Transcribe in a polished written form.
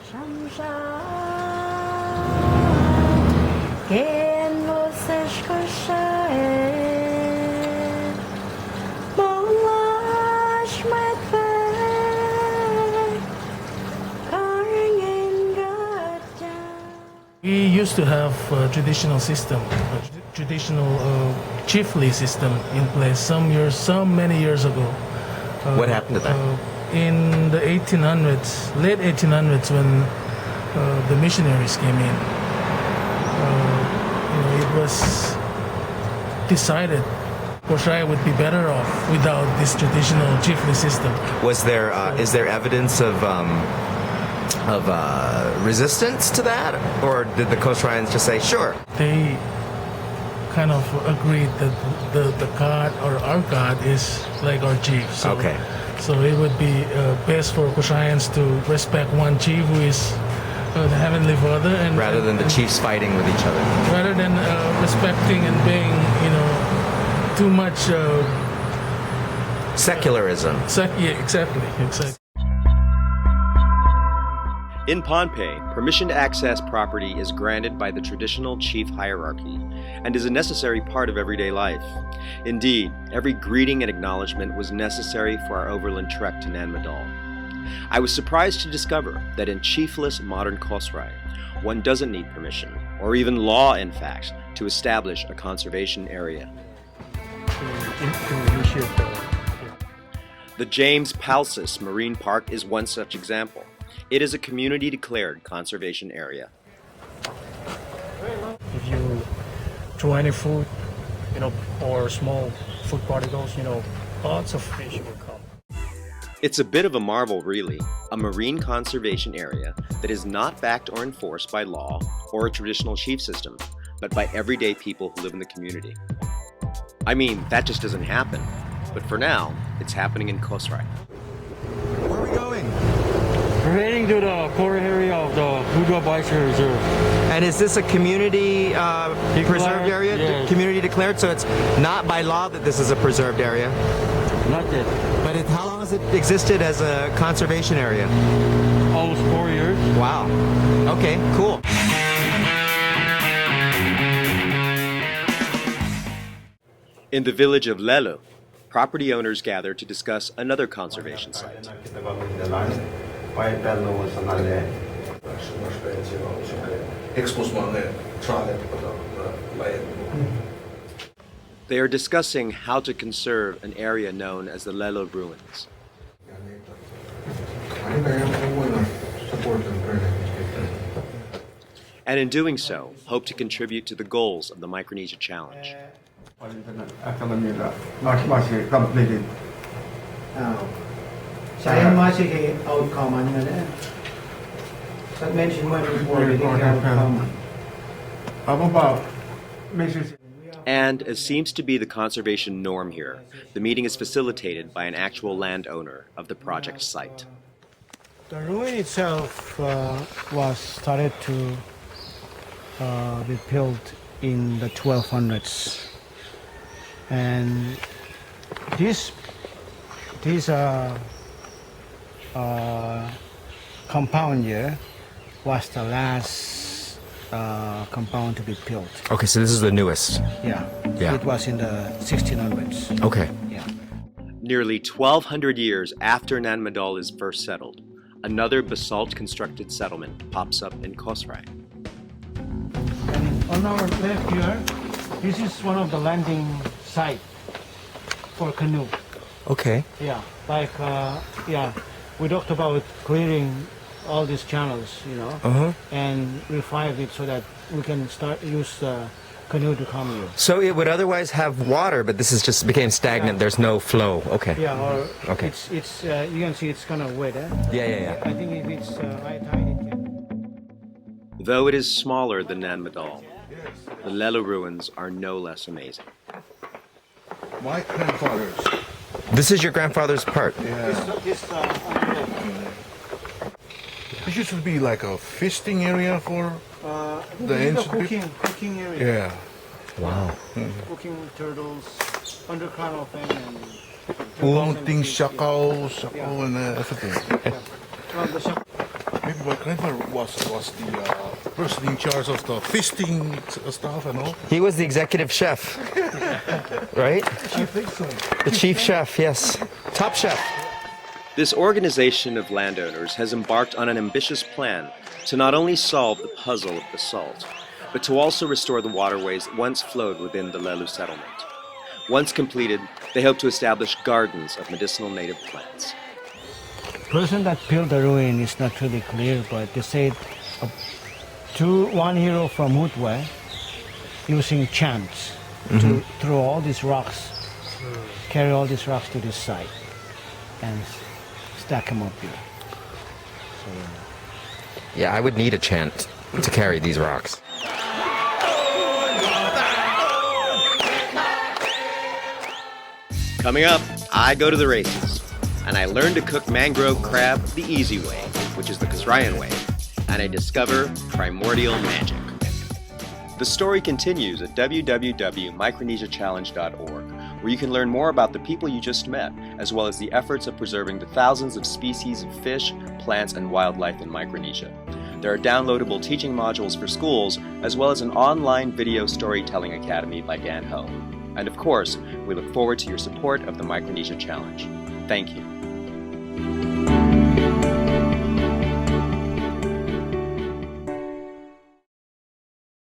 We used to have a traditional system, chiefly system in place many years ago. What happened to that? In the 1800s, late 1800s, when the missionaries came in, it was decided Koshrai would be better off without this traditional chiefly system. Is there evidence of resistance to that, or did the Kosraians just say sure? They kind of agreed that the god or our god is like our chief. So, Okay. So it would be best for Kosraians to respect one chief who is the Heavenly Father, and Rather than the chiefs fighting with each other. rather than respecting and being too much. Secularism. Yeah, exactly. In Pohnpei, permission to access property is granted by the traditional chief hierarchy and is a necessary part of everyday life. Indeed, every greeting and acknowledgement was necessary for our overland trek to Nanmadol. I was surprised to discover that in chiefless modern Kosrae, one doesn't need permission, or even law in fact, to establish a conservation area. The James Palsis Marine Park is one such example. It is a community-declared conservation area. If you throw any food, or small food particles, lots of fish will come. It's a bit of a marvel, really, a marine conservation area that is not backed or enforced by law or a traditional chief system, but by everyday people who live in the community. I mean, that just doesn't happen. But for now, it's happening in Kosrae. Where are we going? We're heading to the core area of the Budwa Biosphere Reserve. And is this a community preserved area? Yes. Community declared, so it's not by law that this is a preserved area. Not yet. But how long has it existed as a conservation area? Almost 4 years. Wow. Okay, cool. In the village of Lelo, property owners gather to discuss another conservation site. They are discussing how to conserve an area known as the Lelo Ruins. And in doing so, hope to contribute to the goals of the Micronesia Challenge. Saya masih outcome na. Sa mention mo yung outcome. And as seems to be the conservation norm here, the meeting is facilitated by an actual landowner of the project site. The ruin itself was started to be built in the 1200s, and this compound here was the last compound to be built. Okay, so this is the newest. Yeah. Yeah. It was in the 1600s. Okay. Yeah. Nearly 1,200 years after Nanmadol is first settled, another basalt-constructed settlement pops up in Kosrae. And on our left here, this is one of the landing site for canoe. Okay. Yeah, like we talked about clearing all these channels, and revive it so that we can use canoe to come here. So it would otherwise have water, but this is just became stagnant. Yeah. There's no flow. Okay. Yeah, or Okay. it's you can see it's kind of wet. Yeah. I think if it's high tide, it can. Though it is smaller than Nanmadol, the Lelo ruins are no less amazing. My grandfather's. This is your grandfather's part. Yeah. This This used to be like a feasting area for the ancient people. cooking area. Yeah. Wow. Cooking turtles, underground of them, and Ulting, shakao, and everything. well, the Maybe my grandpa was the person in charge of the feasting stuff and all. He was the executive chef, right? I think so. The chief chef, yes. Top chef. This organization of landowners has embarked on an ambitious plan to not only solve the puzzle of the salt, but to also restore the waterways that once flowed within the Lelu settlement. Once completed, they hope to establish gardens of medicinal native plants. The person that built the ruin is not really clear, but they said one hero from Hutwe using chants to throw all these rocks, carry all these rocks to this site, and stack them up here. Yeah, I would need a chant to carry these rocks. Coming up, I go to the races, and I learn to cook mangrove crab the easy way, which is the Kasrayan way, and I discover primordial magic. The story continues at www.micronesiachallenge.org, where you can learn more about the people you just met, as well as the efforts of preserving the thousands of species of fish, plants, and wildlife in Micronesia. There are downloadable teaching modules for schools, as well as an online video storytelling academy by Dan Ho. And of course, we look forward to your support of the Micronesia Challenge. Thank you.